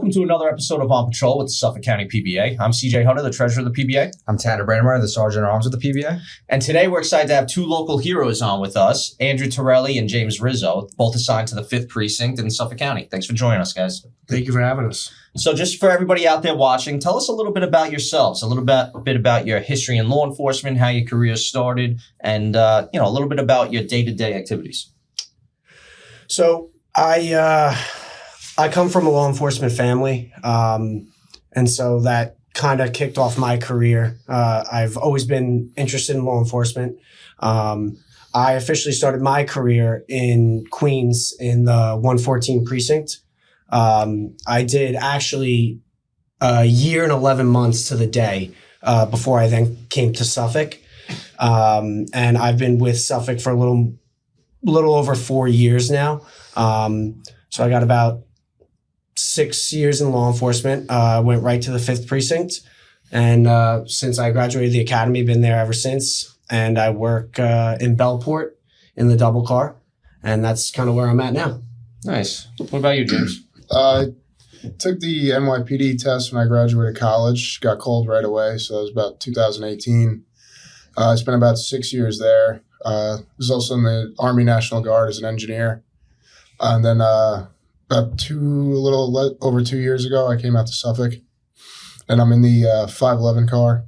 welcome to another episode of On Patrol with the Suffolk County PBA. I'm CJ Hunter, the treasurer of the PBA. I'm Tanner Brandmeier, the sergeant at arms of the PBA. And today we're excited to have two local heroes on with us, Andrew Tirelli and James Rizzo, both assigned to the 5th Precinct in Suffolk County. Thanks for joining us, guys. Thank you for having us. So just for everybody out there watching, tell us a little bit about yourselves, a bit about your history in law enforcement, how your career started, and a little bit about your day-to-day activities. So I come from a law enforcement family, and so that kind of kicked off my career. I've always been interested in law enforcement. I officially started my career in Queens in the 114 Precinct. I did actually a year and 11 months to the day before I then came to Suffolk. And I've been with Suffolk for a little over 4 years now. So I got about 6 years in law enfortement. Went right to the 5th Precinct. And since I graduated the academy, been there ever since. And I work in Bellport in the double car. And that's kind of where I'm at now. Nice. What about you, James? I took the NYPD test when I graduated college, got called right away, so that was about 2018. I spent about 6 years there. I was also in the Army National Guard as an engineer. And then about over 2 years ago, I came out to Suffolk, and I'm in the 511 car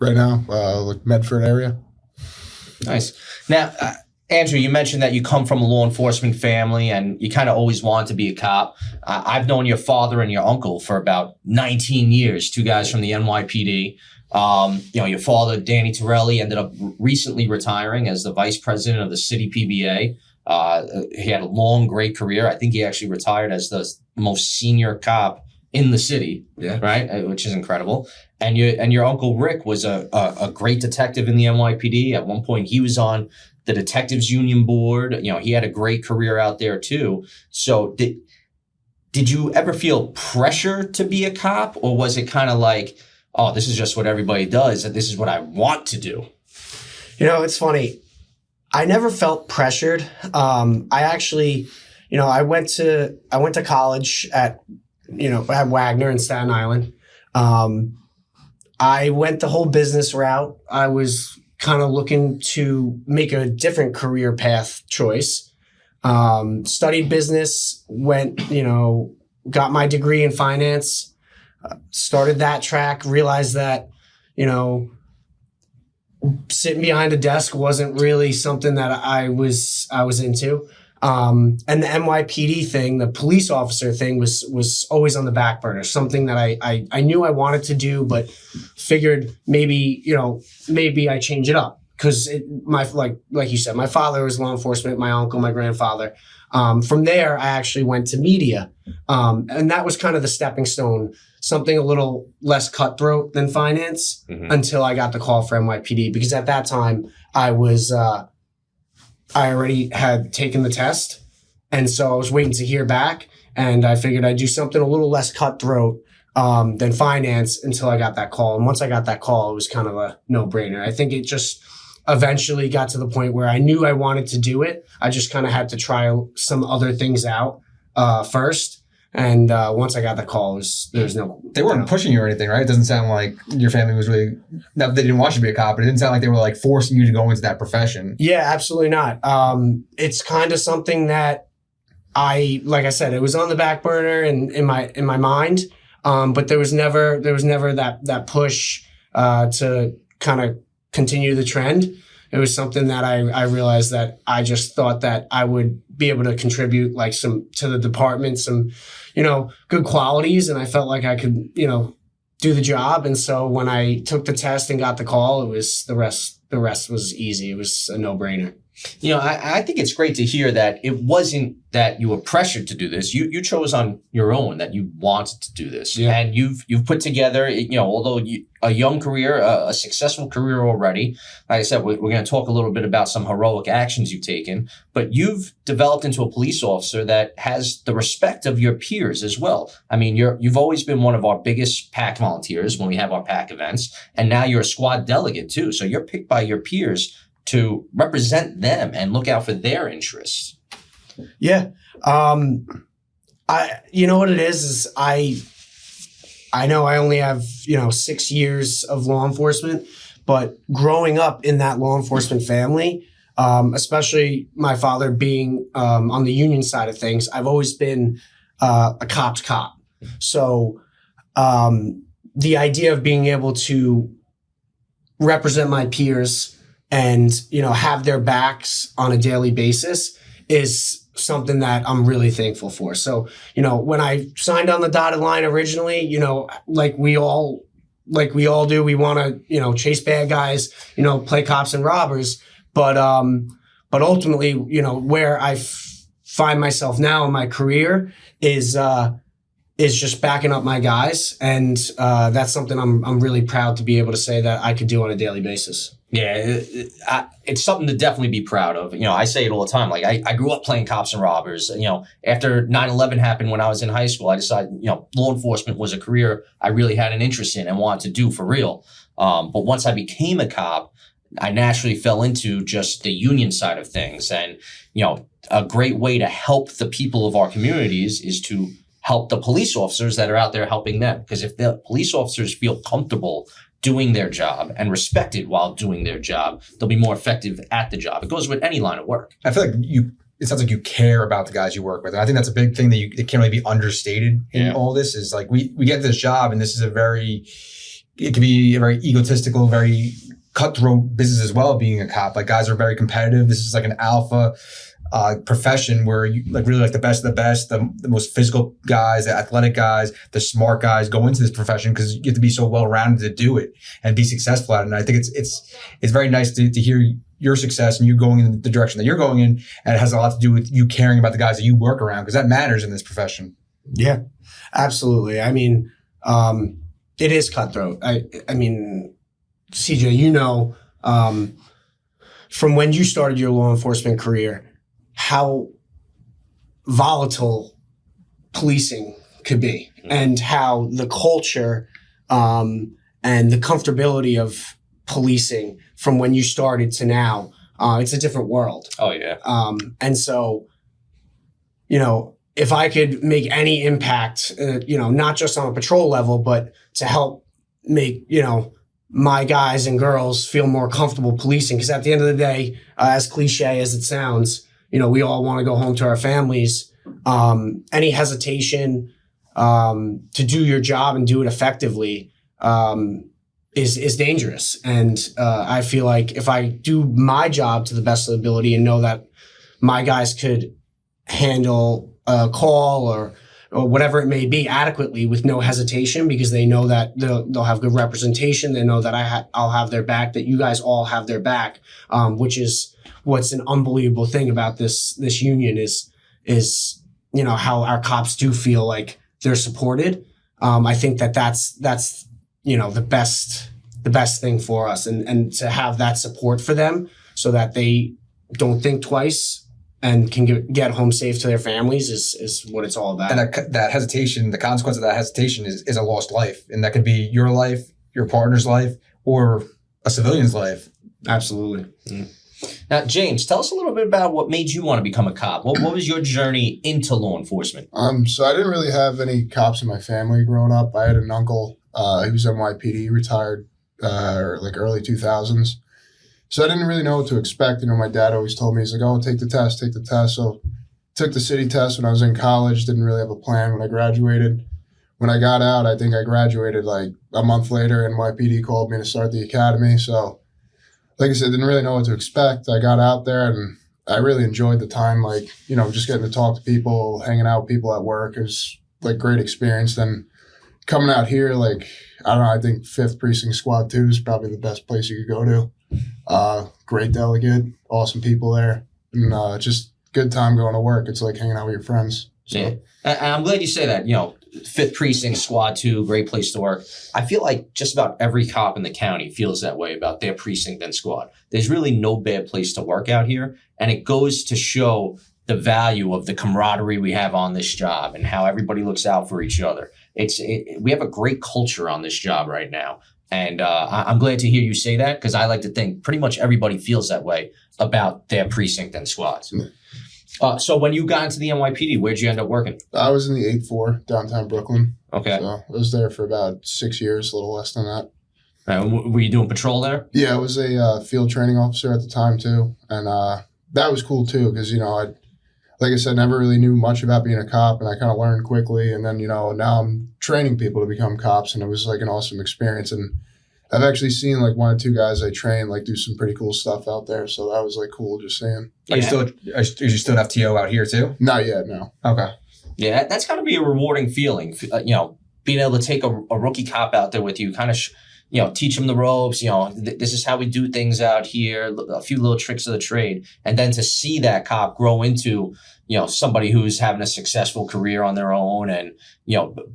right now, like Medford area. Nice. Now, Andrew, you mentioned that you come from a law enforcement family and you kind of always wanted to be a cop. I've known your father and your uncle for about 19 years, two guys from the NYPD. Your father, Danny Tirelli, ended up recently retiring as the vice president of the city PBA. He had a long, great career. I think he actually retired as the most senior cop in the city, right? Which is incredible. And your uncle Rick was a great detective in the NYPD. At one point, he was on the Detectives Union Board. He had a great career out there too. So did you ever feel pressure to be a cop, or was it kind of like, oh, this is just what everybody does, and this is what I want to do? It's funny. I never felt pressured. I actually, I went to college at Wagner in Staten Island. I went the whole business route. I was kind of looking to make a different career path choice. Studied business, got my degree in finance, started that track, realized that, sitting behind a desk wasn't really something that I was into. And the NYPD thing, the police officer thing was always on the back burner, something that I knew I wanted to do, but figured maybe I change it up. Cause like you said, my father was law enforcement, my uncle, my grandfather. From there, I actually went to media. And that was kind of the stepping stone, something a little less cutthroat than finance, until I got the call for NYPD, because at that time I already had taken the test. And so I was waiting to hear back, and I figured I'd do something a little less cutthroat than finance until I got that call. And once I got that call, it was kind of a no-brainer. I think it just eventually got to the point where I knew I wanted to do it. I just kind of had to try some other things out first. And once I got the call, there's no... They weren't pushing you or anything, right? It doesn't sound like your family was really... Not that they didn't want you to be a cop, but it didn't sound like they were like forcing you to go into that profession. Yeah, absolutely not. It's kind of something that like I said, it was on the back burner and in my mind, but there was never that push to kind of continue the trend. It was something that I realized that I just thought that I would be able to contribute to the department, some, good qualities. And I felt like I could, do the job. And so when I took the test and got the call, it was the rest was easy. It was a no-brainer. I think it's great to hear that it wasn't that you were pressured to do this. You chose on your own that you wanted to do this. Yeah. And you've put together, although a young career, a successful career already. Like I said, we're going to talk a little bit about some heroic actions you've taken, but you've developed into a police officer that has the respect of your peers as well. I mean, you've always been one of our biggest PAC volunteers when we have our PAC events, and now you're a squad delegate too. So you're picked by your peers to represent them and look out for their interests. Yeah. You know what it is I I know I only have, 6 years of law enforcement, but growing up in that law enforcement family, especially my father being on the union side of things, I've always been a cop's cop. So the idea of being able to represent my peers and, have their backs on a daily basis is something that I'm really thankful for. So, when I signed on the dotted line originally, like we all do, we want to, chase bad guys, play cops and robbers. But ultimately, where I find myself now in my career is just backing up my guys. And that's something I'm really proud to be able to say that I could do on a daily basis. Yeah, it's something to definitely be proud of. I say it all the time. Like I grew up playing cops and robbers. After 9/11 happened when I was in high school, I decided, law enforcement was a career I really had an interest in and wanted to do for real. But once I became a cop, I naturally fell into just the union side of things. And, a great way to help the people of our communities is to help the police officers that are out there helping them. Because if the police officers feel comfortable doing their job and respected while doing their job, they'll be more effective at the job. It goes with any line of work. I feel like it sounds like you care about the guys you work with. And I think that's a big thing that it can't really be understated in all this is like we get this job and this is it can be a very egotistical, very cutthroat business as well, being a cop. Like guys are very competitive. This is like an alpha profession where you really the best of the best, the most physical guys, the athletic guys, the smart guys go into this profession because you have to be so well-rounded to do it and be successful at it. And I think it's very nice to hear your success and you going in the direction that you're going in. And it has a lot to do with you caring about the guys that you work around because that matters in this profession. Yeah, absolutely. I mean, it is cutthroat. I mean, CJ, from when you started your law enforcement career, how volatile policing could be and how the culture and the comfortability of policing from when you started to now, it's a different world. Oh, yeah. And so, if I could make any impact, not just on a patrol level, but to help make, my guys and girls feel more comfortable policing. Because at the end of the day, as cliche as it sounds, we all want to go home to our families. Any hesitation to do your job and do it effectively is dangerous. And I feel like if I do my job to the best of the ability and know that my guys could handle a call or whatever it may be adequately with no hesitation because they know that they'll have good representation. They know that I'll have their back, that you guys all have their back, which is what's an unbelievable thing about this union is how our cops do feel like they're supported. I think that's the best thing for us and to have that support for them so that they don't think twice and can get home safe to their families is what it's all about. And that hesitation, the consequence of that hesitation is a lost life. And that could be your life, your partner's life, or a civilian's life. Absolutely. Mm. Now, James, tell us a little bit about what made you want to become a cop. What was your journey into law enforcement? So I didn't really have any cops in my family growing up. I had an uncle, he was NYPD, retired early 2000s. So I didn't really know what to expect. My dad always told me, he's like, oh, take the test. So took the city test when I was in college, didn't really have a plan when I graduated. When I got out, I think I graduated like a month later, NYPD called me to start the academy. So like I said, didn't really know what to expect. I got out there and I really enjoyed the time, just getting to talk to people, hanging out with people at work. It was like great experience. Then coming out here, I don't know, I think 5th Precinct Squad 2 is probably the best place you could go to. Great delegate, awesome people there, and just good time going to work. It's like hanging out with your friends. So. Yeah. And I'm glad you say that. 5th Precinct, Squad 2, great place to work. I feel like just about every cop in the county feels that way about their precinct and squad. There's really no bad place to work out here. And it goes to show the value of the camaraderie we have on this job and how everybody looks out for each other. We have a great culture on this job right now. And I'm glad to hear you say that because I like to think pretty much everybody feels that way about their precinct and squads. So when you got into the NYPD, where'd you end up working? I was in the 8-4 downtown Brooklyn. Okay. So I was there for about 6 years, a little less than that. Were you doing patrol there? Yeah, I was a field training officer at the time too, and that was cool too because like I said, never really knew much about being a cop, and I kind of learned quickly. And then now I'm training people to become cops, and it was like an awesome experience. And I've actually seen like 1 or 2 guys I train like do some pretty cool stuff out there, so that was like cool just seeing. Are you still an FTO out here too? Not yet, no. Okay. Yeah, that's got to be a rewarding feeling. Being able to take a rookie cop out there with you, kind of, teach them the ropes. This is how we do things out here. A few little tricks of the trade, and then to see that cop grow into, somebody who's having a successful career on their own, and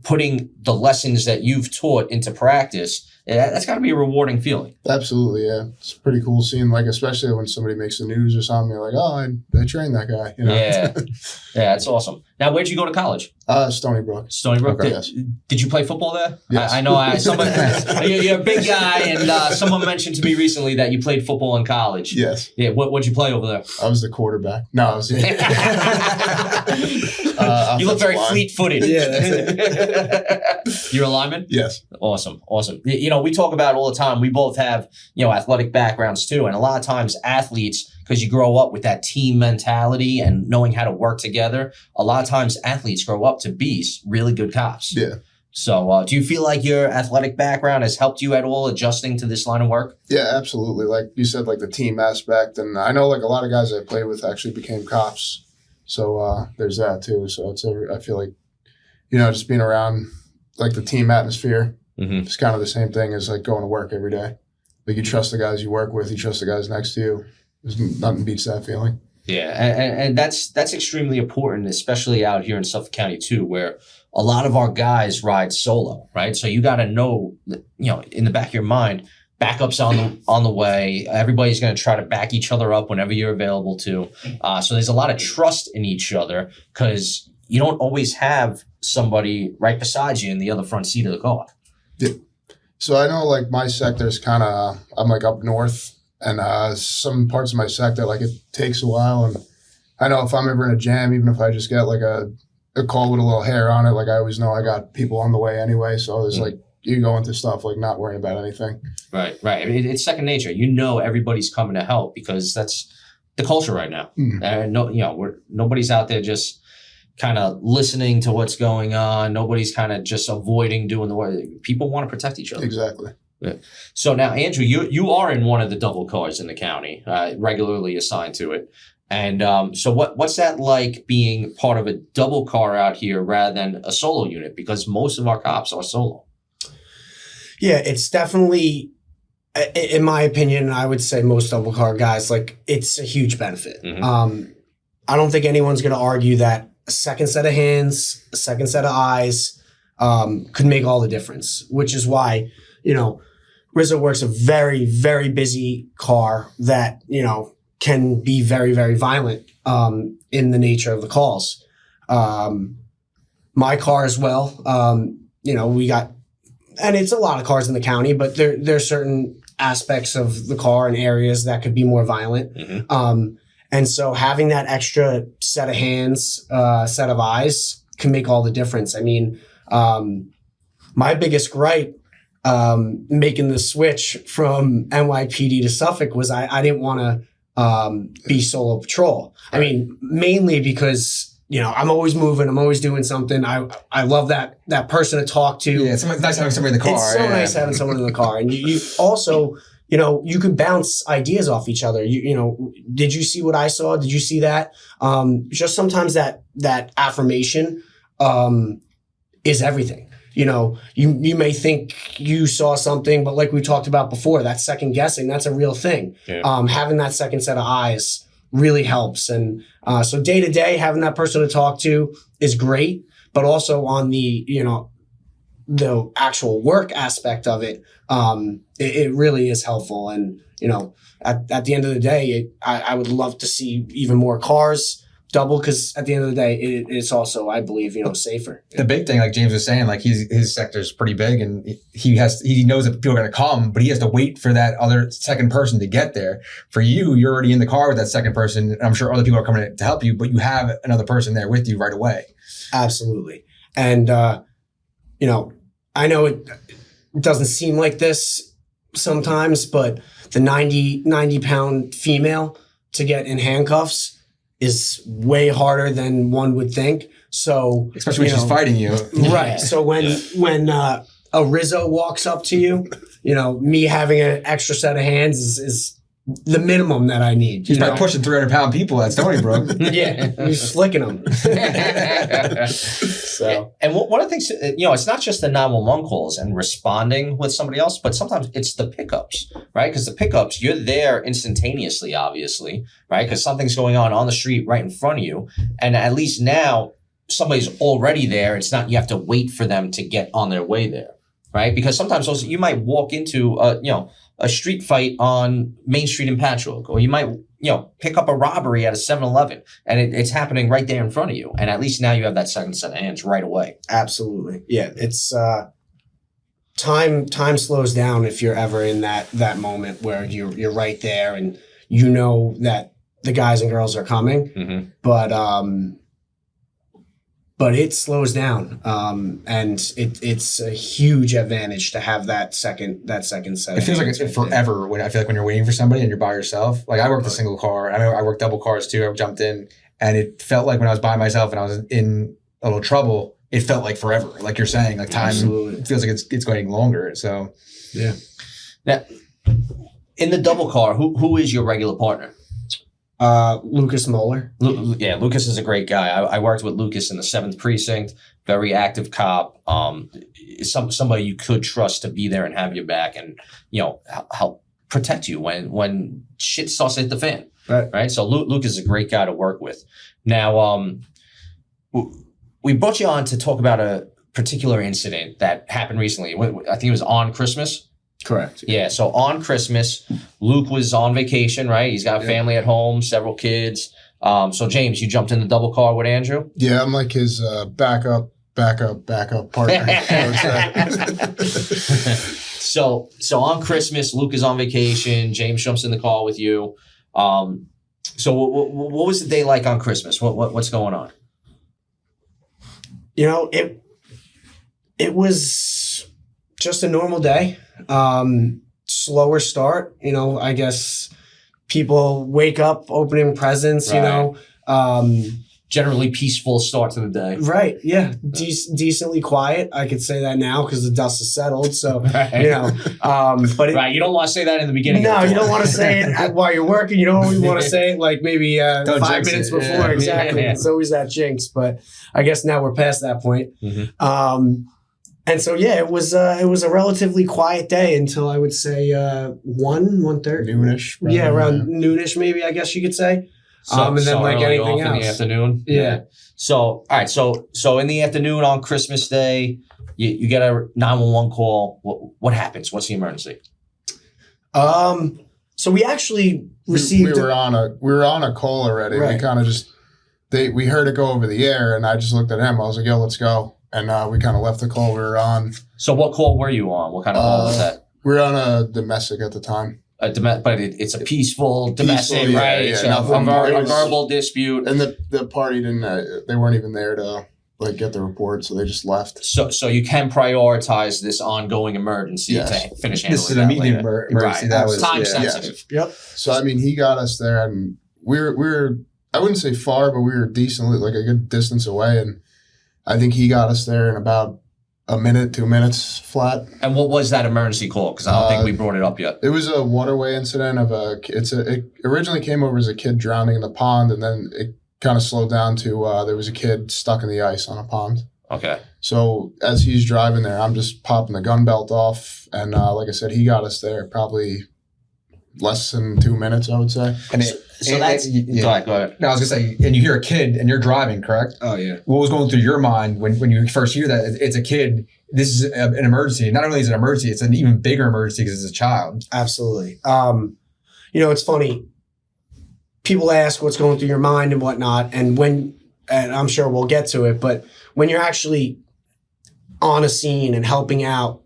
putting the lessons that you've taught into practice. Yeah, that's got to be a rewarding feeling. Absolutely, yeah. It's pretty cool seeing, like, especially when somebody makes the news or something, you're like, oh, I trained that guy. Yeah, that's awesome. Now, where'd you go to college? Stony Brook. Stony Brook. Okay. Did you play football there? Yes. I know. You're a big guy, and someone mentioned to me recently that you played football in college. Yes. Yeah. What'd you play over there? I was the quarterback. No, I was. You look very fleet-footed. Yeah, that's it. You're a lineman? Yes. Awesome. We talk about it all the time. We both have, athletic backgrounds too. And a lot of times athletes, because you grow up with that team mentality and knowing how to work together, a lot of times athletes grow up to be really good cops. Yeah. So do you feel like your athletic background has helped you at all adjusting to this line of work? Yeah, absolutely. Like you said, like the team aspect. And I know like a lot of guys I played with actually became cops. So there's that too. So I feel like, just being around like the team atmosphere, it's kind of the same thing as like going to work every day. Like you trust the guys you work with, you trust the guys next to you. There's nothing beats that feeling. Yeah, and that's extremely important, especially out here in Suffolk County too, where a lot of our guys ride solo, right? So you got to know, in the back of your mind, backups on the way. Everybody's going to try to back each other up whenever you're available to. So there's a lot of trust in each other because you don't always have somebody right beside you in the other front seat of the car. Yeah. So I know like my sector is kind of, I'm like up north, and some parts of my sector, like it takes a while. And I know if I'm ever in a jam, even if I just get like a call with a little hair on it, like I always know I got people on the way anyway. So there's like, you go into stuff like not worrying about anything. Right. I mean, it's second nature. Everybody's coming to help because that's the culture right now. Nobody's out there just kind of listening to what's going on. Nobody's kind of just avoiding doing the work. People want to protect each other. Exactly. Yeah. So now, Andrew, you are in one of the double cars in the county, regularly assigned to it. And so what's that like being part of a double car out here rather than a solo unit? Because most of our cops are solo. Yeah, it's definitely, in my opinion, I would say most double car guys, like it's a huge benefit. I don't think anyone's going to argue that a second set of hands, a second set of eyes could make all the difference, which is why, Rizzo works a very, very busy car that, can be very, very violent in the nature of the calls. My car as well, we got, and it's a lot of cars in the county, but there's certain aspects of the car and areas that could be more violent. And so having that extra set of hands, set of eyes can make all the difference. I mean, my biggest gripe making the switch from NYPD to Suffolk was I didn't want to be solo patrol. I mean, mainly because I'm always moving. I'm always doing something. I love that person to talk to. Yeah, it's nice having somebody in the car. It's so nice having someone in the car. And you also, you can bounce ideas off each other. Did you see what I saw? Did you see that? Just sometimes that affirmation is everything. You may think you saw something, but like we talked about before, that second guessing, that's a real thing. Yeah. Having that second set of eyes really helps. And so day to day, having that person to talk to is great, but also on the, the actual work aspect of it, it really is helpful. And, at the end of the day, I would love to see even more cars, double because at the end of the day, it's also, I believe, safer. The big thing, like James was saying, like his sector is pretty big, and he knows that people are going to come, but he has to wait for that other second person to get there. For you, you're already in the car with that second person. And I'm sure other people are coming to help you, but you have another person there with you right away. Absolutely, and I know it doesn't seem like this sometimes, but the 90-pound female to get in handcuffs is way harder than one would think. So especially when she's fighting you. Right. So when a Rizzo walks up to you, me having an extra set of hands is the minimum that I need. He's probably pushing 300-pound people at Stony Brook. Yeah. He's flicking them. So, and one of the things, it's not just the 911 calls and responding with somebody else, but sometimes it's the pickups, right? Because the pickups, you're there instantaneously, obviously, right? Because something's going on the street right in front of you. And at least now somebody's already there. It's not, you have to wait for them to get on their way there, right? Because sometimes also you might walk into a street fight on Main Street in Patchogue, or you might, pick up a robbery at a 7-Eleven, and it's happening right there in front of you. And at least now you have that second set of hands right away. Absolutely. Yeah. It's, time slows down if you're ever in that moment where you're right there and that the guys and girls are coming, Mm-hmm. but it slows down, and it's a huge advantage to have that second set. It feels like it's forever when you're waiting for somebody and you're by yourself. Like I worked a single car. I know I worked double cars too. I jumped in, and it felt like when I was by myself and I was in a little trouble, it felt like forever. Like you're saying, like time feels like it's going longer. So yeah. Now, in the double car, who is your regular partner? Lucas Moeller. Lucas is a great guy. I worked with Lucas in the 7th Precinct, very active cop. Somebody you could trust to be there and have your back and, help protect you when shit starts to hit the fan. Right. So Lucas is a great guy to work with. Now, we brought you on to talk about a particular incident that happened recently. I think it was on Christmas. Correct. Yeah. So on Christmas, Luke was on vacation, right? He's got a family at home, several kids. So James, you jumped in the double car with Andrew? Yeah, I'm like his backup partner. So on Christmas, Luke is on vacation. James jumps in the car with you. So what was the day like on Christmas? What's going on? It was just a normal day. Slower start, I guess people wake up opening presents, right. Generally peaceful start to the day. Right. Yeah. Decently quiet. I could say that now because the dust has settled. So, right. But right. You don't want to say that in the beginning. No, you don't want to say it while you're working. You don't want to say it like maybe 5 minutes before. Yeah. Exactly. Yeah. It's always that jinx, but I guess now we're past that point. Mm-hmm. And so, it was a relatively quiet day until I would say 1:30. Noonish. Yeah, around noonish, maybe, I guess you could say. And then like anything else. In the afternoon. Yeah. So, all right. So in the afternoon on Christmas Day, you get a 911 call. What happens? What's the emergency? So we actually received. We were on a call already. Right. We kind of we heard it go over the air, and I just looked at him. I was like, "Yo, let's go." And we kind of left the call we were on. So what call were you on? What kind of call was that? We were on a domestic at the time. But it's a peaceful domestic, right? Yeah, So a verbal dispute. And the party didn't. They weren't even there to get the report, so they just left. So you can prioritize this ongoing emergency to finish handling. This is an immediate emergency. Right. That was time sensitive. Yep. So I mean, he got us there, and we were I wouldn't say far, but we were decently like a good distance away, and I think he got us there in about a minute, 2 minutes flat. And what was that emergency call? Because I don't think we brought it up yet. It was a waterway incident of it originally came over as a kid drowning in the pond, and then it kind of slowed down to there was a kid stuck in the ice on a pond. Okay. So as he's driving there, I'm just popping the gun belt off, and like I said, he got us there probably less than 2 minutes, I would say. And that's go ahead. No, I was gonna say, and you hear a kid and you're driving, correct? Oh yeah. What was going through your mind when you first hear that it's a kid? This is an emergency. Not only is it an emergency, it's an even bigger emergency because it's a child. Absolutely. It's funny. people ask what's going through your mind and whatnot, and I'm sure we'll get to it, but when you're actually on a scene and helping out,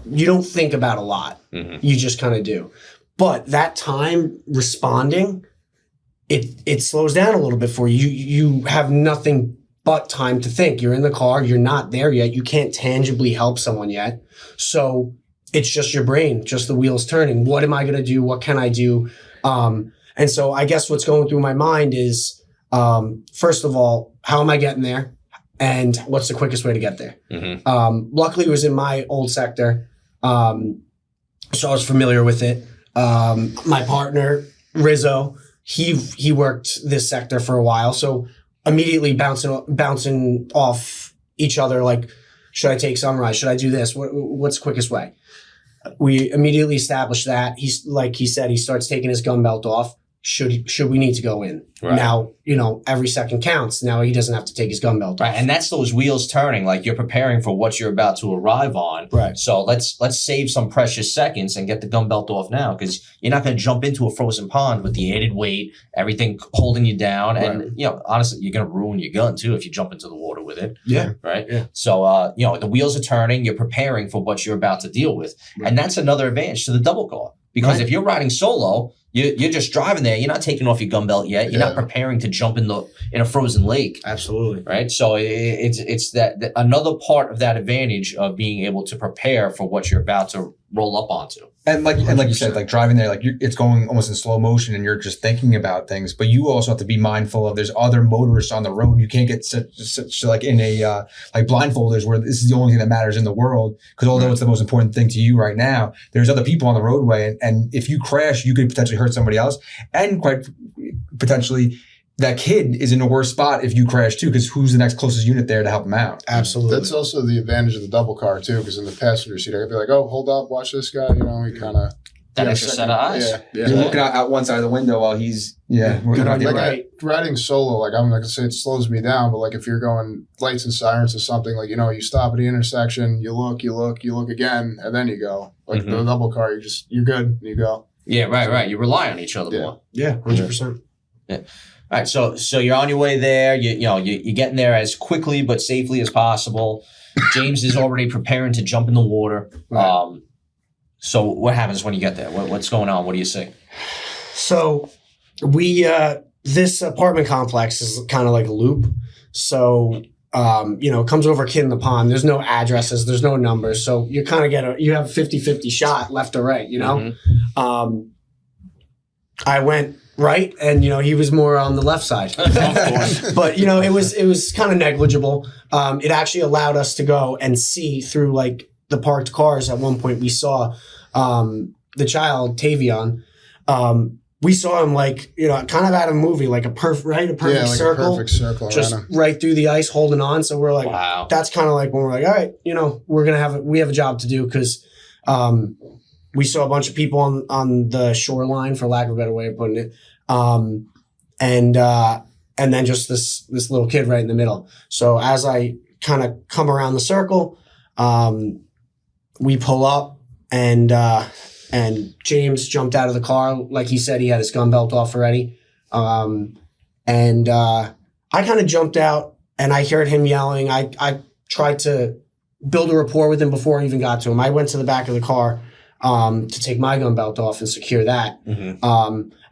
you don't think about a lot. You just kind of do. But that time responding, it slows down a little bit for you. You have nothing but time to think. You're in the car. You're not there yet. You can't tangibly help someone yet. So it's just your brain, just the wheels turning. What am I going to do? What can I do? And so I guess what's going through my mind is, first of all, how am I getting there? And what's the quickest way to get there? Luckily, it was in my old sector. So I was familiar with it. My partner, Rizzo, he worked this sector for a while. So immediately bouncing off each other, like, should I take Sunrise? Should I do this? What's the quickest way? We immediately established that. He's like he said, he starts taking his gun belt off. Should we need to go in? Right. Now, every second counts. Now he doesn't have to take his gun belt off. Right, and that's those wheels turning. Like, you're preparing for what you're about to arrive on. Right. So let's save some precious seconds and get the gun belt off now, because you're not going to jump into a frozen pond with the added weight, everything holding you down, and honestly, you're going to ruin your gun too if you jump into the water with it. Yeah. Right. Yeah. So the wheels are turning. You're preparing for what you're about to deal with, and that's another advantage to the double car. Because if you're riding solo, you're just driving there. You're not taking off your gun belt yet. You're not preparing to jump in a frozen lake. Absolutely. Right. So it's that another part of that advantage of being able to prepare for what you're about to roll up onto. And like you said, like driving there, like it's going almost in slow motion, and you're just thinking about things. But you also have to be mindful of there's other motorists on the road. You can't get such like in a like blindfolders where this is the only thing that matters in the world. Because although it's the most important thing to you right now, there's other people on the roadway, and if you crash, you could potentially hurt somebody else, and quite potentially that kid is in a worse spot if you crash too, because who's the next closest unit there to help him out? Absolutely. That's also the advantage of the double car too, because in the passenger seat, I could be like, "Oh, hold up, watch this guy." He kind of that extra set of eyes. Yeah. You're looking out one side of the window while he's riding solo. Like, I'm not gonna say it slows me down, but like if you're going lights and sirens or something, like you stop at the intersection, you look again, and then you go. Like the double car, you're good, and you go. Yeah, right. You rely on each other more. Yeah, 100%. Yeah. All right, so you're on your way there. You're getting there as quickly but safely as possible. James is already preparing to jump in the water. Right. So what happens when you get there? What's going on? What do you see? So we this apartment complex is kind of like a loop. So it comes over a kid in the pond. There's no addresses. There's no numbers. So you kind of you have a 50-50 shot left or right. I went right, and he was more on the left side. But it was kind of negligible. It actually allowed us to go and see through like the parked cars. At one point, we saw the child Tavion. We saw him like kind of out of a movie, like a perfect circle, a perfect circle, just right through the ice, holding on. So we're like, wow. That's kind of like when we're like, all right, we have a job to do, because we saw a bunch of people on the shoreline, for lack of a better way of putting it. And then just this little kid right in the middle. So as I kind of come around the circle, we pull up, and James jumped out of the car. Like he said, he had his gun belt off already. I kind of jumped out, and I heard him yelling. I tried to build a rapport with him before I even got to him. I went to the back of the car to take my gun belt off and secure that.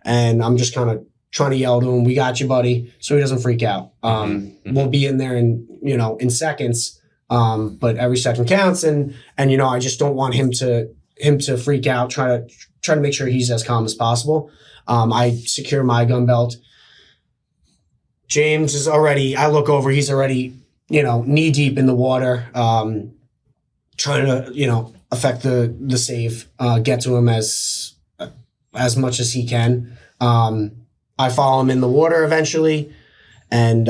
And I'm just kind of trying to yell to him, "We got you, buddy," so he doesn't freak out. We'll be in there in seconds, but every second counts, and I just don't want him to freak out. Try to make sure he's as calm as possible. I secure my gun belt. James is already. I look over. He's already knee deep in the water, trying to affect the save, get to him as much as he can. I follow him in the water eventually. And,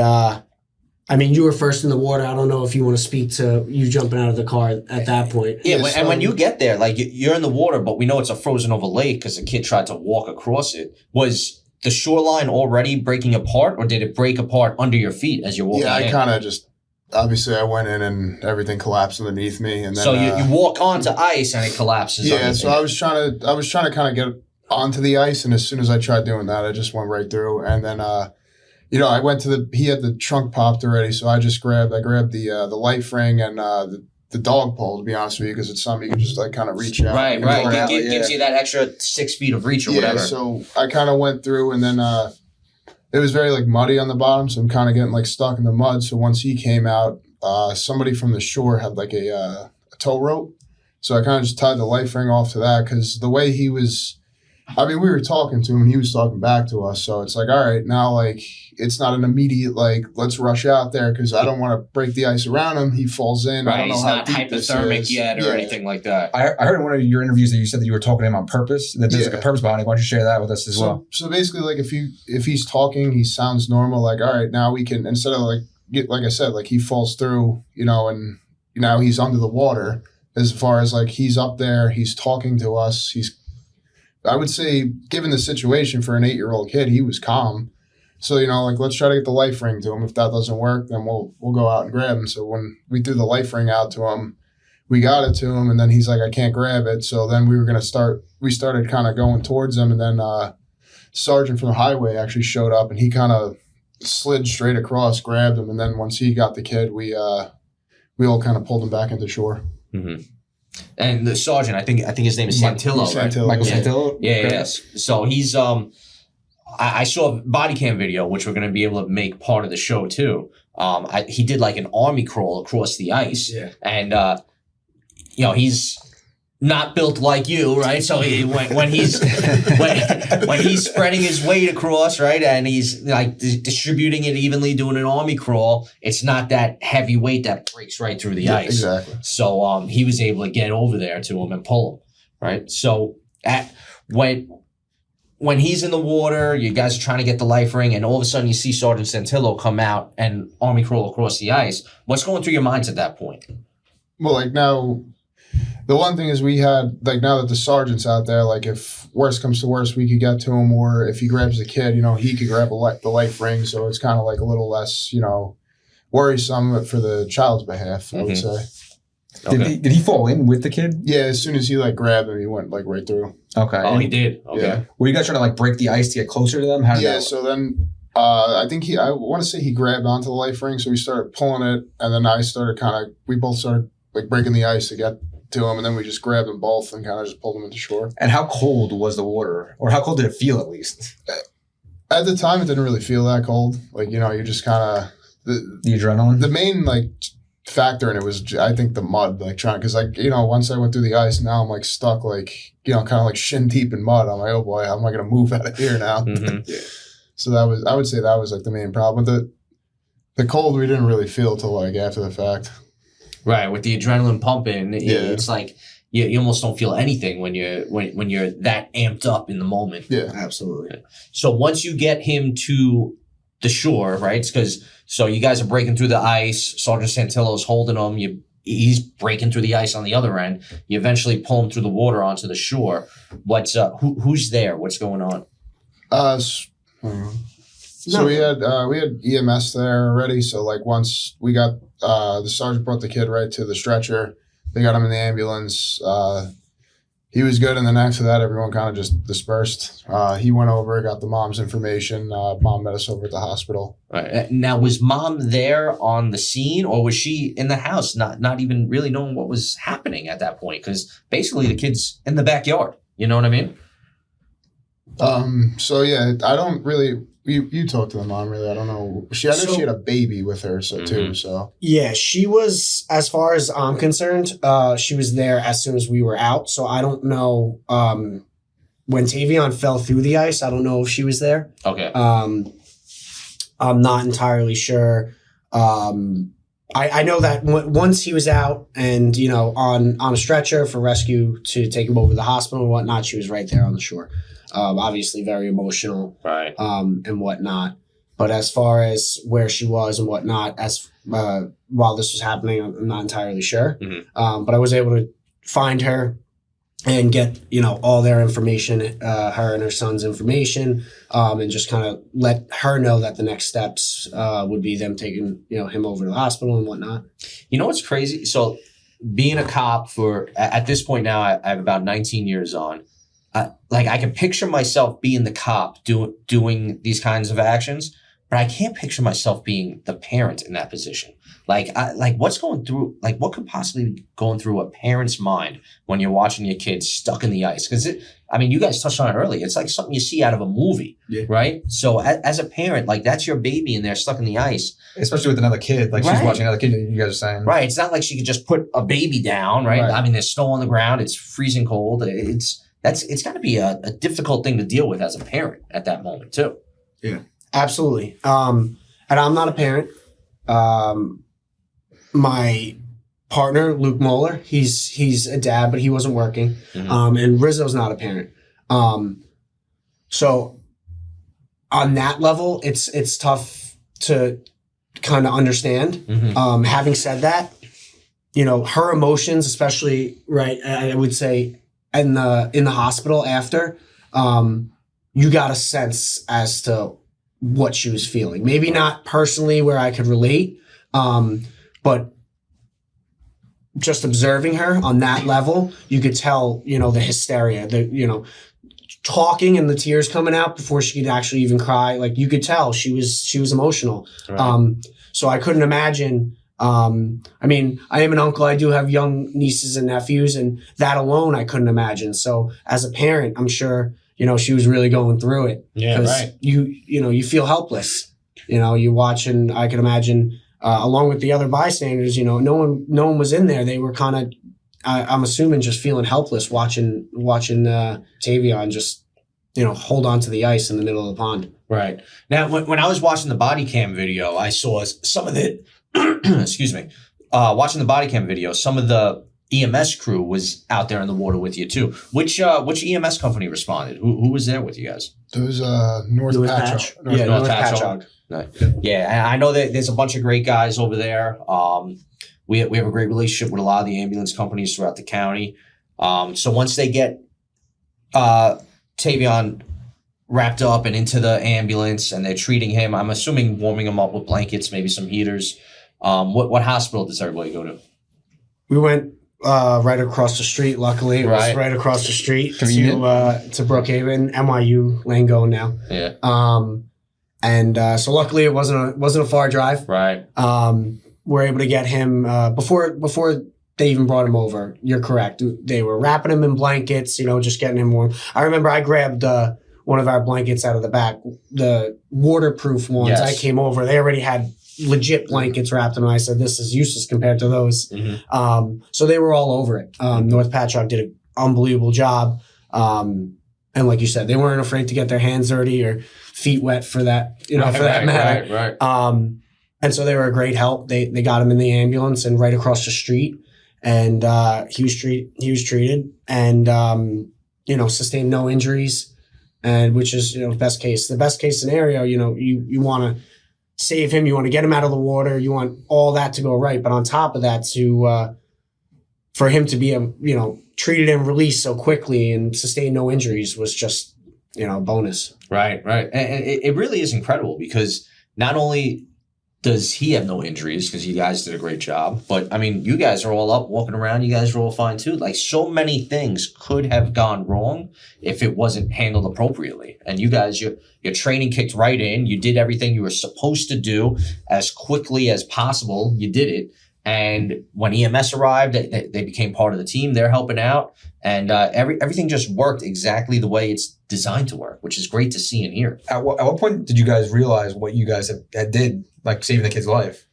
you were first in the water. I don't know if you want to speak to you jumping out of the car at that point. Yeah, and when you get there, like you're in the water, but we know it's a frozen over lake because the kid tried to walk across it. Was the shoreline already breaking apart, or did it break apart under your feet as you're walking in? Yeah, I kind of just... Obviously, I went in and everything collapsed underneath me, and then so you walk onto ice and it collapses. Yeah, so I was trying to kind of get onto the ice, and as soon as I tried doing that, I just went right through. And then, I went to he had the trunk popped already, so I grabbed the life ring and the dog pole, to be honest with you, because it's something you can just like kind of reach out. Right. It Gives you that extra 6 feet of reach or Yeah, whatever. so I kind of went through, and then it was very like muddy on the bottom, so I'm kind of getting like stuck in the mud. So once he came out, somebody from the shore had like a tow rope. So I kind of just tied the life ring off to that, because the way he was, I mean, we were talking to him and he was talking back to us. So it's like, all right, now like it's not an immediate like, let's rush out there, because I don't want to break the ice around him. He falls in. I Right. don't know He's how not deep this hypothermic is. yet or anything like that. I heard in one of your interviews that you said that you were talking to him on purpose, that there's like a purpose behind it. Why don't you share that with us as well? So basically, like if he's talking, he sounds normal. Like, all right, now we can, instead of like I said, like he falls through, and now he's under the water. As far as like he's up there, he's talking to us. I would say, given the situation for an 8-year-old kid, he was calm. So like let's try to get the life ring to him. If that doesn't work, then we'll go out and grab him. So when we threw the life ring out to him, we got it to him, and then he's like, I can't grab it. So then we started kind of going towards him, and then Sergeant from the highway actually showed up, and he kind of slid straight across, grabbed him, and then once he got the kid, we all kind of pulled him back into shore. Mm-hmm. And the sergeant, I think his name is Santillo, right? Santillo, Michael yeah. Santillo? Yeah, Okay. yes. So he's I saw a body cam video, which we're going to be able to make part of the show too. He did like an army crawl across the ice, and he's not built like you, right? So when he's when he's spreading his weight across, right, and he's like distributing it evenly, doing an army crawl, it's not that heavy weight that breaks right through the ice. Exactly. So he was able to get over there to him and pull him, right? So when he's in the water, you guys are trying to get the life ring, and all of a sudden you see Sergeant Santillo come out and army crawl across the ice. What's going through your minds at that point? Well, like now, the one thing is we had, like now that the sergeant's out there, like if worst comes to worst, we could get to him, or if he grabs the kid, he could grab the life ring. So it's kind of like a little less, worrisome for the child's behalf, I would say. Okay. Did he fall in with the kid? Yeah, as soon as he like grabbed him, he went like right through. Okay. Oh, he did? Okay. Yeah. Were you guys trying to like break the ice to get closer to them? How did Yeah, that so then I want to say he grabbed onto the life ring, so we started pulling it, and then we both started like breaking the ice to get to him, and then we just grabbed them both and kind of just pulled them into shore. And how cold was the water? Or how cold did it feel at least? At the time, it didn't really feel that cold. Like, you just kind of... The adrenaline? The main, like, factor in it was, I think, the mud. Like, trying... Because, like, once I went through the ice, now I'm, like, stuck, like, kind of, like, shin deep in mud. I'm like, oh, boy, how am I going to move out of here now? Mm-hmm. So I would say that was, like, the main problem. The cold, we didn't really feel till, like, after the fact. Right, with the adrenaline pumping, Yeah. it's like you almost don't feel anything when you're that amped up in the moment. Yeah. Absolutely. So once you get him to the shore, right? So you guys are breaking through the ice. Sergeant Santillo's holding him. He's breaking through the ice on the other end. You eventually pull him through the water onto the shore. Who's there? What's going on? So we had EMS there already. So like once we got the sergeant brought the kid right to the stretcher, they got him in the ambulance. He was good, and then after that, everyone kind of just dispersed. He went over, got the mom's information. Mom met us over at the hospital. Right. Now, was mom there on the scene, or was she in the house, not even really knowing what was happening at that point? Because basically, the kid's in the backyard. You know what I mean? So yeah, I don't really. You talked to the mom, really. I don't know. I know she had a baby with her, too. So Yeah, she was, as far as I'm concerned, she was there as soon as we were out. So I don't know when Tavion fell through the ice. I don't know if she was there. Okay. I'm not entirely sure. I know that once he was out and on a stretcher for rescue to take him over to the hospital and whatnot, she was right there on the shore. Obviously very emotional, Right. and whatnot. But as far as where she was and whatnot, while this was happening, I'm not entirely sure. Mm-hmm. But I was able to find her and get all their information, her and her son's information, and just kind of let her know that the next steps would be them taking him over to the hospital and whatnot. You know what's crazy? So being a cop at this point now, I have about 19 years on. like I can picture myself being the cop doing these kinds of actions, but I can't picture myself being the parent in that position. Like what's going through, like what could possibly be going through a parent's mind when you're watching your kids stuck in the ice? Because you guys touched on it earlier. It's like something you see out of a movie, right? So as a parent, like that's your baby and they're stuck in the ice. Especially with another kid, like she's watching another kid, you guys are saying. Right. It's not like she could just put a baby down, right? I mean, there's snow on the ground. It's freezing cold. It's got to be a difficult thing to deal with as a parent at that moment too. Yeah, absolutely. And I'm not a parent. My partner, Luke Moeller, he's a dad, but he wasn't working. And Rizzo's not a parent. So on that level, it's tough to kind of understand. Having said that, her emotions, especially I would say in the hospital after, you got a sense as to what she was feeling. Maybe not personally where I could relate, but just observing her on that level, you could tell, the hysteria, talking and the tears coming out before she could actually even cry. Like you could tell she was emotional. Right. So I couldn't imagine. I am an uncle. I do have young nieces and nephews, and that alone I couldn't imagine. So as a parent, I'm sure, she was really going through it. Yeah, right. You feel helpless. You watch, and I can imagine, along with the other bystanders, no one was in there. They were kind of, I'm assuming, just feeling helpless watching Tavion just, hold on to the ice in the middle of the pond. Right. Now, when I was watching the body cam video, I saw some of the, excuse me, watching the body cam video, some of the EMS crew was out there in the water with you too. Which EMS company responded? Who was there with you guys? It was North Patchogue. North Patchogue. No. Yeah, I know that there's a bunch of great guys over there. We have a great relationship with a lot of the ambulance companies throughout the county. So once they get Tavion wrapped up and into the ambulance and they're treating him, I'm assuming warming him up with blankets, maybe some heaters. What hospital does everybody go to? We went right across the street. Luckily, it was right across the street to Brookhaven, NYU Langone now. Yeah. And so luckily it wasn't a far drive. Right. We're able to get him before they even brought him over. You're correct. They were wrapping him in blankets, just getting him warm. I remember I grabbed one of our blankets out of the back, the waterproof ones. Yes. I came over. They already had legit blankets wrapped in them. I said, this is useless compared to those. So they were all over it. North Patchogue did an unbelievable job. And like you said, they weren't afraid to get their hands dirty or feet wet for that, for that matter. Right. And so they were a great help. They got him in the ambulance and right across the street. And he was treated and, sustained no injuries. And which is, the best case. The best case scenario, you want to save him. You want to get him out of the water. You want all that to go right. But on top of that, for him to be, treated and released so quickly and sustain no injuries was just, a bonus. Right. And it really is incredible because not only does he have no injuries because you guys did a great job, but you guys are all up walking around. You guys are all fine too. Like so many things could have gone wrong if it wasn't handled appropriately. And you guys, your training kicked right in. You did everything you were supposed to do as quickly as possible. You did it. And when EMS arrived, they became part of the team. They're helping out. And everything just worked exactly the way it's designed to work, which is great to see and hear. At what point did you guys realize what you guys had did, like saving the kid's life?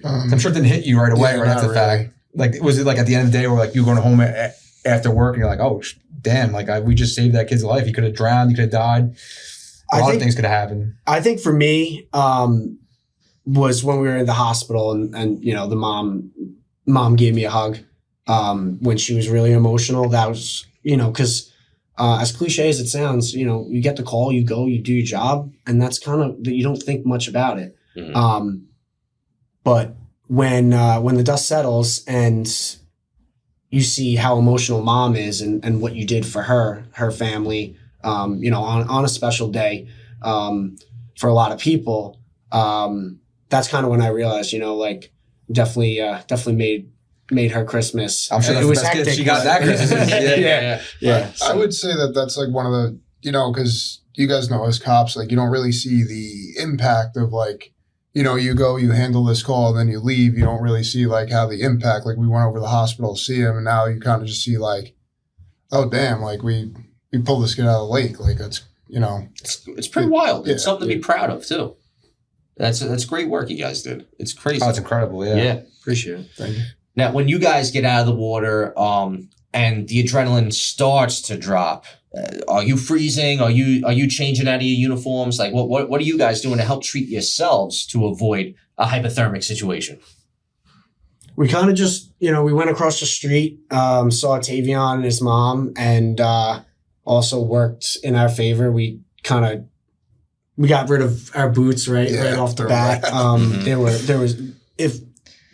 I'm sure it didn't hit you right away, right after the fact. Like, was it like at the end of the day where like you were going home after work and you're like, oh, damn, like we just saved that kid's life. He could have drowned. He could have died. A lot of things could have happened. I think for me, was when we were in the hospital and the mom gave me a hug when she was really emotional. That was, because as cliche as it sounds, you get the call, you go, you do your job, and that's kind of, you don't think much about it. Mm-hmm. But when the dust settles and you see how emotional mom is and what you did for her family, on a special day for a lot of people, that's kind of when I realized, definitely made her Christmas. I'm sure that's it the was best gift hectic, she got that but- Christmas. Yeah. I would say that that's like one of the, because you guys know as cops, like you don't really see the impact of like, you go, you handle this call, then you leave. You don't really see like how the impact, like we went over to the hospital to see him, and now you kind of just see like, oh damn, like we pulled this kid out of the lake. Like that's, It's pretty wild. It's Yeah. something to be proud of too. That's great work you guys did. It's crazy. Oh, it's incredible. Yeah. Yeah. Appreciate it. Thank you. Now, when you guys get out of the water, and the adrenaline starts to drop, are you freezing? Are you changing out of your uniforms? Like, what are you guys doing to help treat yourselves to avoid a hypothermic situation? We kind of just, we went across the street, saw Tavion and his mom, and also worked in our favor. We got rid of our boots right off the they're bat. wet. There was if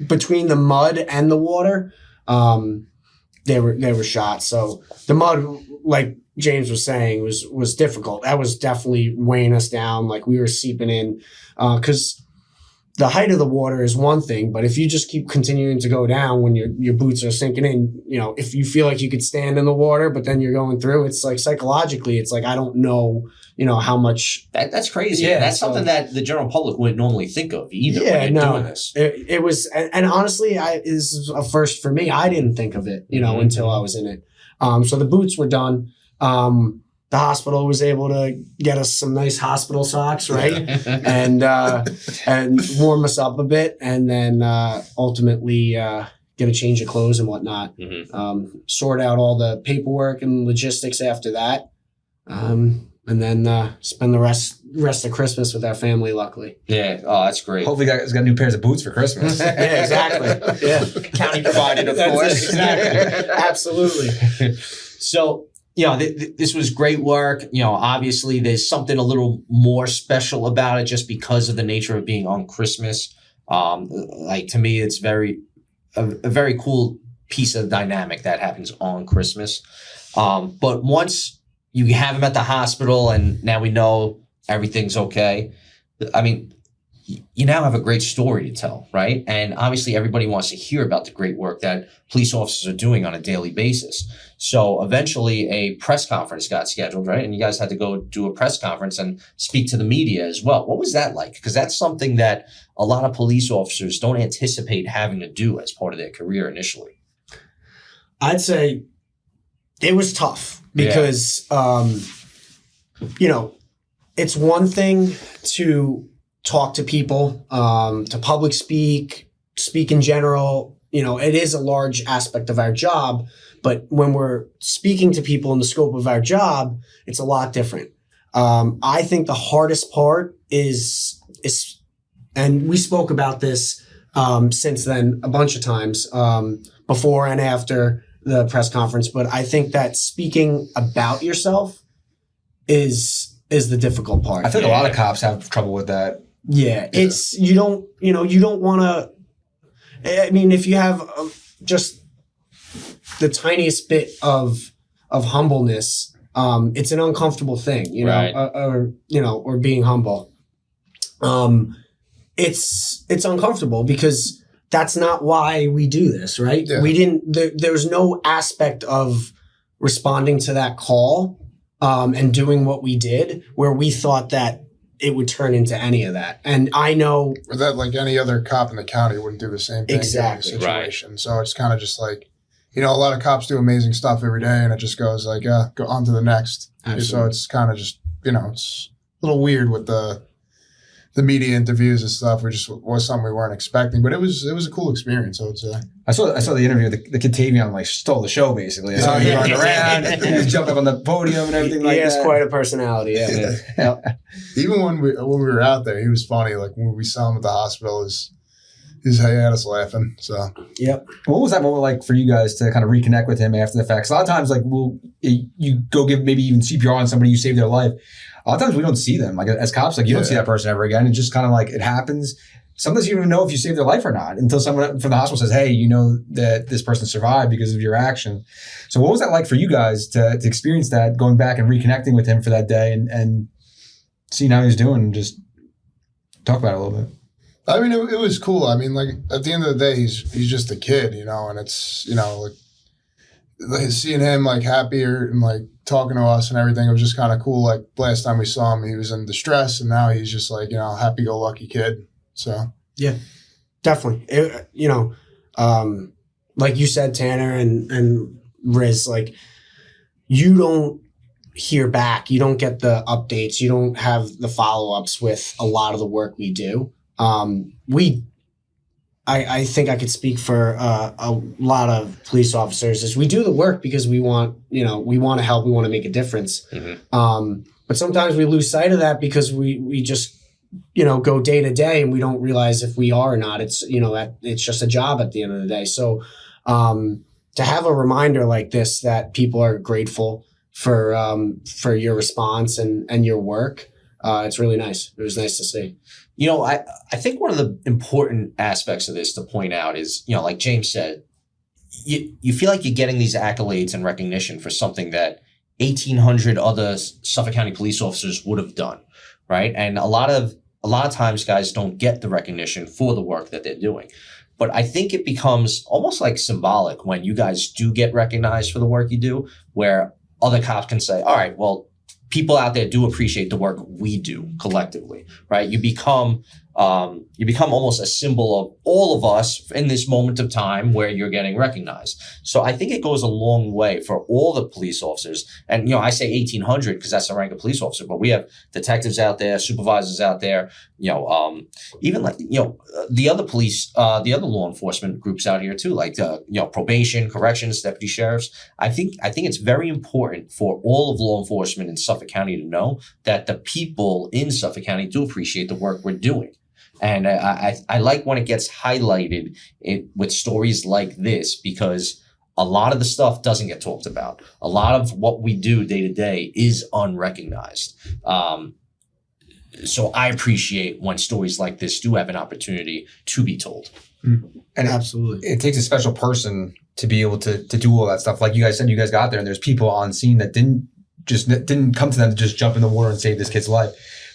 between the mud and the water, they were shot. So the mud, like James was saying, was difficult. That was definitely weighing us down. Like we were seeping in, because the height of the water is one thing, but if you just keep continuing to go down when your boots are sinking in, if you feel like you could stand in the water, but then you're going through, it's like psychologically, it's like, I don't know, how much. That's crazy. Yeah, That's so- something that the general public wouldn't normally think of either when you're doing this. It was, and honestly, is a first for me. I didn't think of it, until I was in it. So the boots were done. The hospital was able to get us some nice hospital socks, right? and warm us up a bit, and then ultimately get a change of clothes and whatnot. Sort out all the paperwork and logistics after that, and then spend the rest of Christmas with our family. Luckily, Yeah. Oh, that's great. Hopefully, you guys got new pairs of boots for Christmas. yeah, exactly. Yeah, County provided, of That's it, course. exactly. Absolutely. So, this was great work. Obviously there's something a little more special about it just because of the nature of being on Christmas. Like to me, it's a very cool piece of dynamic that happens on Christmas. But once you have him at the hospital and now we know everything's okay, I mean, you now have a great story to tell, right? And obviously everybody wants to hear about the great work that police officers are doing on a daily basis. So eventually a press conference got scheduled, right? And you guys had to go do a press conference and speak to the media as well. What was that like? Because that's something that a lot of police officers don't anticipate having to do as part of their career initially. I'd say it was tough because, it's one thing to talk to people, to public speak in general. It is a large aspect of our job, but when we're speaking to people in the scope of our job, it's a lot different. I think the hardest part is, and we spoke about this since then a bunch of times, before and after the press conference, but I think that speaking about yourself is the difficult part. I think a lot of cops have trouble with that. Yeah, it's you don't want to. I mean, if you have just the tiniest bit of humbleness, it's an uncomfortable thing, Right. or being humble. It's uncomfortable because that's not why we do this, right? Yeah. We didn't. There's no aspect of responding to that call and doing what we did where we thought that it would turn into any of that. And I know Or that like any other cop in the county wouldn't do the same thing. Exactly. In the situation. So it's kind of just like, a lot of cops do amazing stuff every day and it just goes like, go on to the next. Absolutely. So it's kind of just, it's a little weird with the media interviews and stuff. Was something we weren't expecting, but it was a cool experience. So it's I saw the interview. The kid Tavion stole the show basically. I saw him running around, he was jumping up on the podium and everything like he has that. quite a personality. Yeah. even when we were out there, he was funny. Like when we saw him at the hospital, he had us laughing. So Yep. What was that moment like for you guys to kind of reconnect with him after the fact? 'Cause a lot of times, like, you go give maybe even CPR on somebody, you saved their life. A lot of times we don't see them. Like as cops, like you don't see that person ever again. It's just kind of like it happens. Sometimes you don't even know if you saved their life or not until someone from the hospital says, "Hey, you know that this person survived because of your action." So what was that like for you guys to experience that, going back and reconnecting with him for that day and seeing how he's doing and just talk about it a little bit? I mean, it was cool. I mean, like at the end of the day, he's just a kid, and it's like seeing him like happier and like talking to us and everything. It was just kind of cool. Like last time we saw him, he was in distress, and now he's just like happy-go-lucky kid. So yeah, definitely. Like you said, Tanner and Riz, like you don't hear back, you don't get the updates, you don't have the follow-ups with a lot of the work we do. I think I could speak for a lot of police officers is we do the work because we want to help, we want to make a difference. Mm-hmm. But sometimes we lose sight of that because we just, go day to day and we don't realize if we are or not. It's, that it's just a job at the end of the day. So to have a reminder like this, that people are grateful for your response and your work, it's really nice. It was nice to see. I think one of the important aspects of this to point out is, like James said, you feel like you're getting these accolades and recognition for something that 1,800 other Suffolk County police officers would have done, right? And a lot of times guys don't get the recognition for the work that they're doing. But I think it becomes almost like symbolic when you guys do get recognized for the work you do, where other cops can say, all right, well, people out there do appreciate the work we do collectively, right? You become almost a symbol of all of us in this moment of time where you're getting recognized. So I think it goes a long way for all the police officers. And, I say 1,800 because that's the rank of police officer, but we have detectives out there, supervisors out there, even like, the other police, the other law enforcement groups out here too, like, probation, corrections, deputy sheriffs. I think it's very important for all of law enforcement in Suffolk County to know that the people in Suffolk County do appreciate the work we're doing. And I like when it gets highlighted with stories like this, because a lot of the stuff doesn't get talked about. A lot of what we do day to day is unrecognized. So I appreciate when stories like this do have an opportunity to be told. And absolutely, it takes a special person to be able to do all that stuff. Like you guys said, you guys got there and there's people on scene that didn't come to them to just jump in the water and save this kid's life.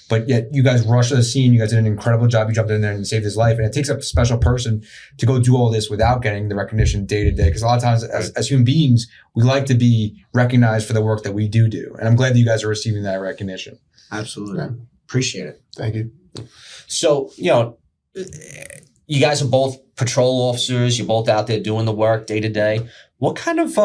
But yet you guys rushed to the scene. You guys did an incredible job. You jumped in there and saved his life. And it takes a special person to go do all this without getting the recognition day to day. Because a lot of times as human beings, we like to be recognized for the work that we do. And I'm glad that you guys are receiving that recognition. Absolutely. Yeah. Appreciate it. Thank you. So, you guys are both patrol officers. You're both out there doing the work day to day. What kind of,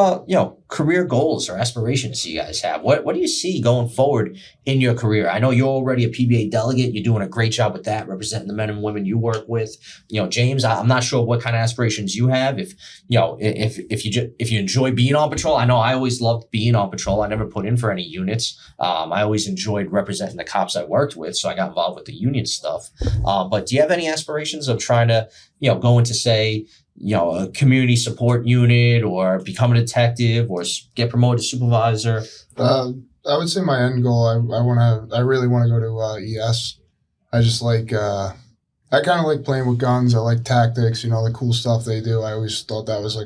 career goals or aspirations do you guys have? What do you see going forward in your career? I know you're already a PBA delegate. You're doing a great job with that, representing the men and women you work with. James, I'm not sure what kind of aspirations you have. If you enjoy being on patrol, I know I always loved being on patrol. I never put in for any units. I always enjoyed representing the cops I worked with, so I got involved with the union stuff. But do you have any aspirations of trying to, go into, say, a community support unit or become a detective or get promoted to supervisor? I would say my end goal, I really want to go to ES. I just like, I kind of like playing with guns. I like tactics, the cool stuff they do. I always thought that was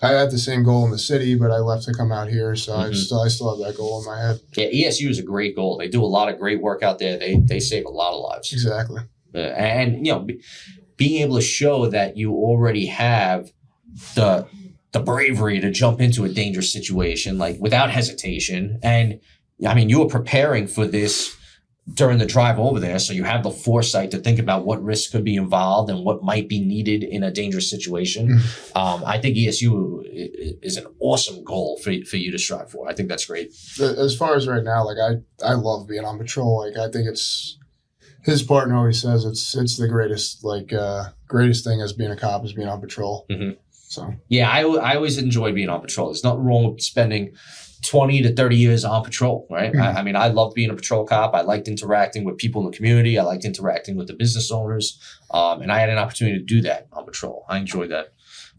I had the same goal in the city, but I left to come out here. So I still have that goal in my head. Yeah, ESU is a great goal. They do a lot of great work out there. They save a lot of lives. Exactly. And, being able to show that you already have the bravery to jump into a dangerous situation, like without hesitation. And I mean, you were preparing for this during the drive over there. So you have the foresight to think about what risks could be involved and what might be needed in a dangerous situation. I think ESU is an awesome goal for you to strive for. I think that's great. As far as right now, I love being on patrol. I think his partner always says it's the greatest thing as being a cop is being on patrol. Mm-hmm. So yeah, I always enjoy being on patrol. There's nothing wrong with spending 20 to 30 years on patrol, right? Mm-hmm. I mean, I love being a patrol cop. I liked interacting with people in the community. I liked interacting with the business owners, and I had an opportunity to do that on patrol. I enjoyed that.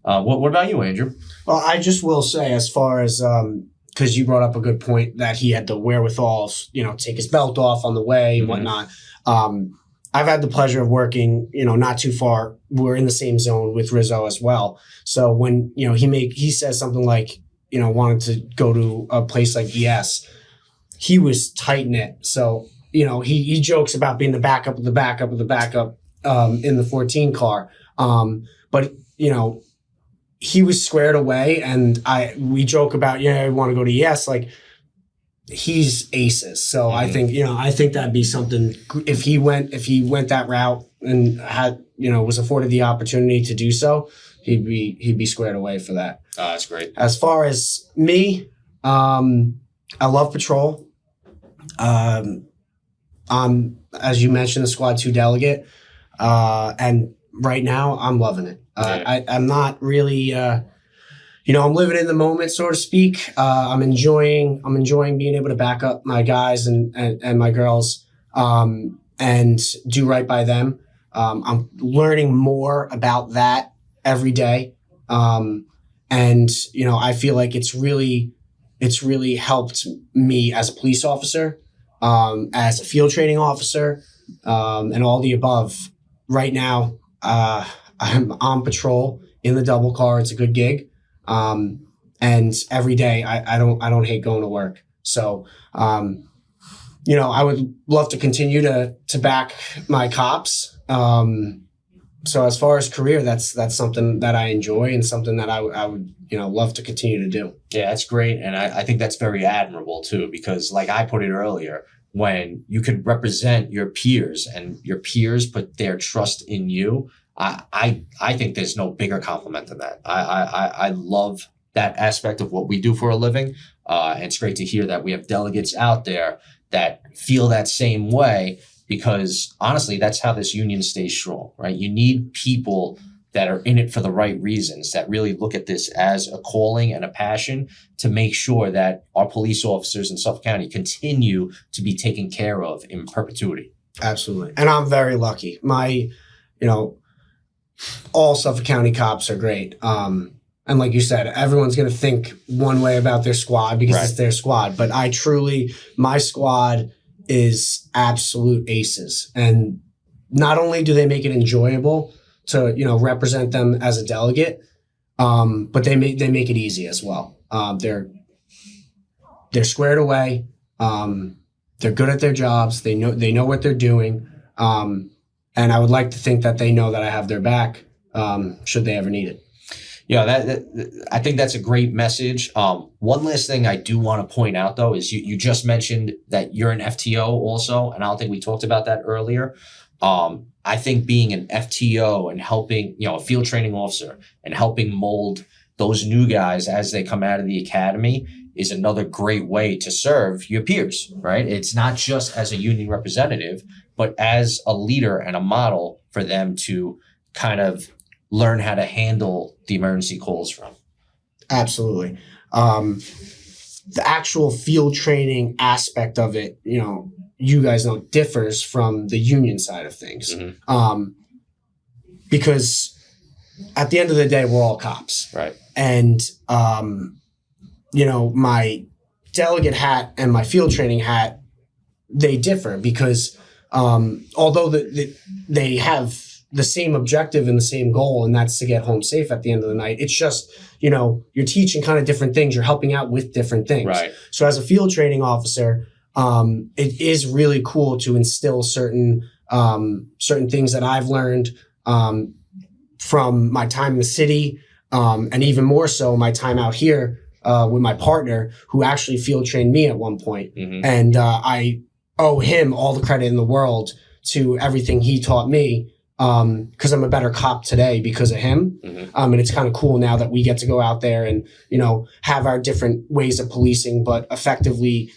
What about you, Andrew? Well, I just will say, as far as because you brought up a good point that he had the wherewithal, take his belt off on the way and whatnot. I've had the pleasure of working, not too far. We're in the same zone with Rizzo as well. So when, he says something like, wanted to go to a place like ES, he was tight knit. So, he jokes about being the backup of the backup of the backup. in the 14 car. But you know, he was squared away, and we joke about, I want to go to ES, like he's aces. So I think, I think that'd be something if he went that route and had, was afforded the opportunity to do so, he'd be squared away for that. That's great. As far as me, I love patrol. I'm, as you mentioned, the Squad 2 delegate. And right now I'm loving it. I'm not really, I'm living in the moment, so to speak. I'm enjoying being able to back up my guys and my girls, and do right by them. I'm learning more about that every day. And, I feel like it's really helped me as a police officer, as a field training officer, and all the above. Right now, I'm on patrol in the double car. It's a good gig. And every day I don't hate going to work. So, I would love to continue to back my cops. So as far as career, that's something that I enjoy and something that I would, love to continue to do. Yeah, that's great. And I think that's very admirable too, because like I put it earlier, when you could represent your peers and your peers put their trust in you, I think there's no bigger compliment than that. I love that aspect of what we do for a living. And it's great to hear that we have delegates out there that feel that same way, because honestly, that's how this union stays strong, right? You need people that are in it for the right reasons, that really look at this as a calling and a passion to make sure that our police officers in Suffolk County continue to be taken care of in perpetuity. Absolutely. And I'm very lucky. My, all Suffolk County cops are great. And like you said, everyone's going to think one way about their squad because it's their squad. But my squad is absolute aces. And not only do they make it enjoyable to, represent them as a delegate, but they make it easy as well. They're squared away. They're good at their jobs. They know what they're doing. And I would like to think that they know that I have their back, should they ever need it. Yeah, that I think that's a great message. One last thing I do want to point out, though, is you just mentioned that you're an FTO also, and I don't think we talked about that earlier. I think being an FTO and helping, a field training officer and helping mold those new guys as they come out of the academy is another great way to serve your peers, right? It's not just as a union representative, but as a leader and a model for them to kind of learn how to handle the emergency calls from. Absolutely. The actual field training aspect of it, you guys know, differs from the union side of things. Mm-hmm. Because at the end of the day, we're all cops. Right. And, my delegate hat and my field training hat, they differ because although they have the same objective and the same goal, and that's to get home safe at the end of the night. It's just, you're teaching kind of different things. You're helping out with different things. Right. So as a field training officer, it is really cool to instill certain things that I've learned from my time in the city, and even more so my time out here with my partner, who actually field trained me at one point. Mm-hmm. And I owe him all the credit in the world to everything he taught me. Because I'm a better cop today because of him. Mm-hmm. And it's kind of cool now that we get to go out there and, have our different ways of policing, but effectively,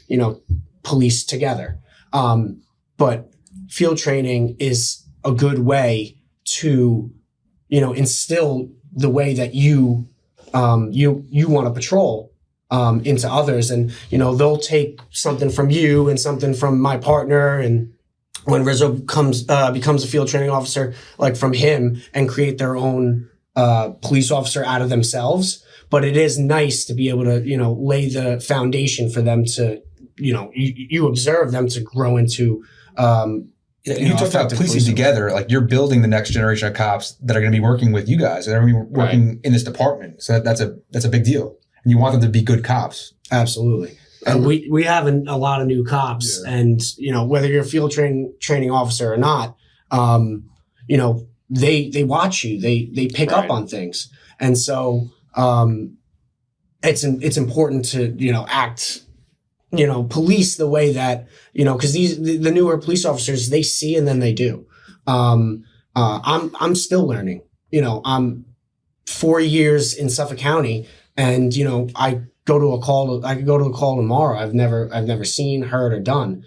police together. But field training is a good way to, instill the way that you want to patrol, into others. And, they'll take something from you and something from my partner, and when Rizzo becomes a field training officer, like from him, and create their own police officer out of themselves. But it is nice to be able to, lay the foundation for them to, you observe them to grow into. You talk about policing together, like you're building the next generation of cops that are going to be working with you guys, and they're going to be working in this department. So that's a big deal, and you want them to be good cops. Absolutely. And we have a lot of new cops, and whether you're a field training officer or not, they watch you, they pick up on things. And so, it's important to, act, police the way that, cause the newer police officers, they see and then they do. I'm still learning, I'm 4 years in Suffolk County and, I could go to a call tomorrow. I've never seen, heard, or done.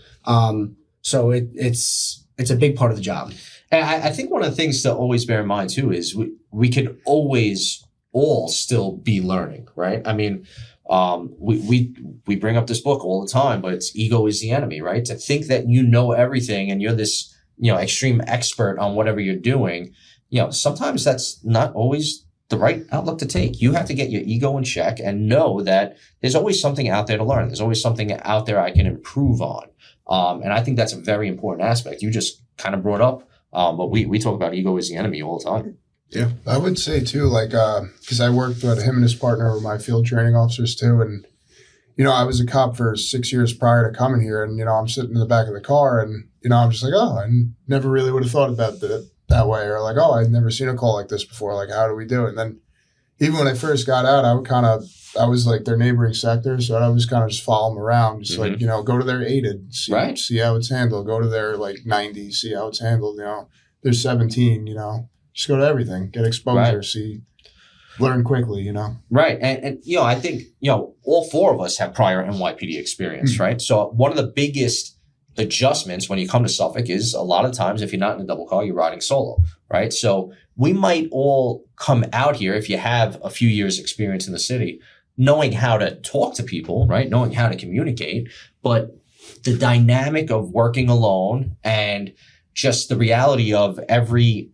So it's a big part of the job. And I think one of the things to always bear in mind too is we could always all still be learning, right? I mean, we bring up this book all the time, but it's ego is the enemy, right? To think that you know everything and you're this, extreme expert on whatever you're doing, sometimes that's not always the right outlook to take. You have to get your ego in check and know that there's always something out there to learn. There's always something out there I can improve on. And I think that's a very important aspect. You just kind of brought up, but we talk about ego is the enemy all the time. Yeah, I would say too, like, because I worked with him and his partner were my field training officers too. And, I was a cop for 6 years prior to coming here. And, I'm sitting in the back of the car and, I'm just like, oh, I never really would have thought about it that way. Or like, oh, I'd never seen a call like this before. Like, how do we do it? And then even when I first got out, I was like their neighboring sector. So I was kind of just follow them around. Just like, go to their 8'd, see how it's handled. Go to their like 90, see how it's handled. There's 17, just go to everything, get exposure, learn quickly, Right. And I think, all four of us have prior NYPD experience, right? So one of the biggest adjustments when you come to Suffolk is a lot of times if you're not in a double car, you're riding solo, right? So we might all come out here, if you have a few years experience in the city, knowing how to talk to people, right? Knowing how to communicate, but the dynamic of working alone and just the reality of every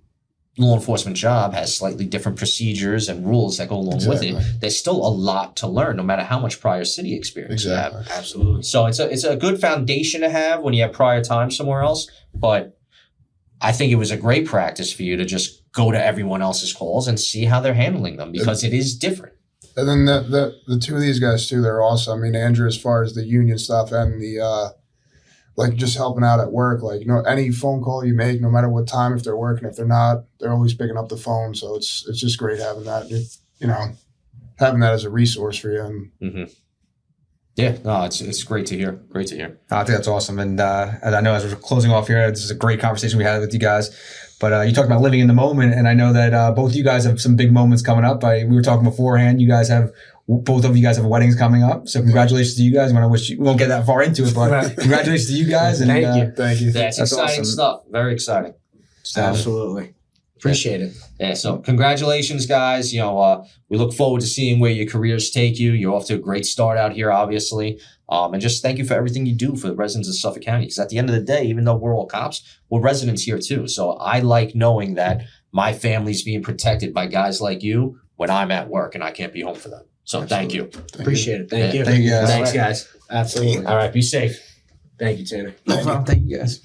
law enforcement job has slightly different procedures and rules that go along with it. There's still a lot to learn, no matter how much prior city experience you have. Absolutely. So it's a good foundation to have when you have prior time somewhere else. But I think it was a great practice for you to just go to everyone else's calls and see how they're handling them because it is different. And then the two of these guys too, they're awesome. I mean, Andrew, as far as the union stuff and the like just helping out at work, like, any phone call you make, no matter what time, if they're working, if they're not, they're always picking up the phone. So it's just great having that, having that as a resource for you. And Yeah, no, it's great to hear. Great to hear. I think that's awesome. And I know as we're closing off here, this is a great conversation we had with you guys. But you talked about living in the moment, and I know that both of you guys have some big moments coming up. We were talking beforehand. Both of you guys have weddings coming up, so congratulations to you guys. We won't get that far into it, but congratulations to you guys. And, Thank you. That's exciting stuff. Very exciting. Absolutely. Appreciate it. Yeah, so congratulations, guys. We look forward to seeing where your careers take you. You're off to a great start out here, obviously. And just thank you for everything you do for the residents of Suffolk County. Because at the end of the day, even though we're all cops, we're residents here too. So I like knowing that my family's being protected by guys like you when I'm at work and I can't be home for them. So thank you. Appreciate it. Thank you. Thank you guys. Thanks, guys. Absolutely. All right, be safe. Thank you, Tanner. No problem. Thank you guys.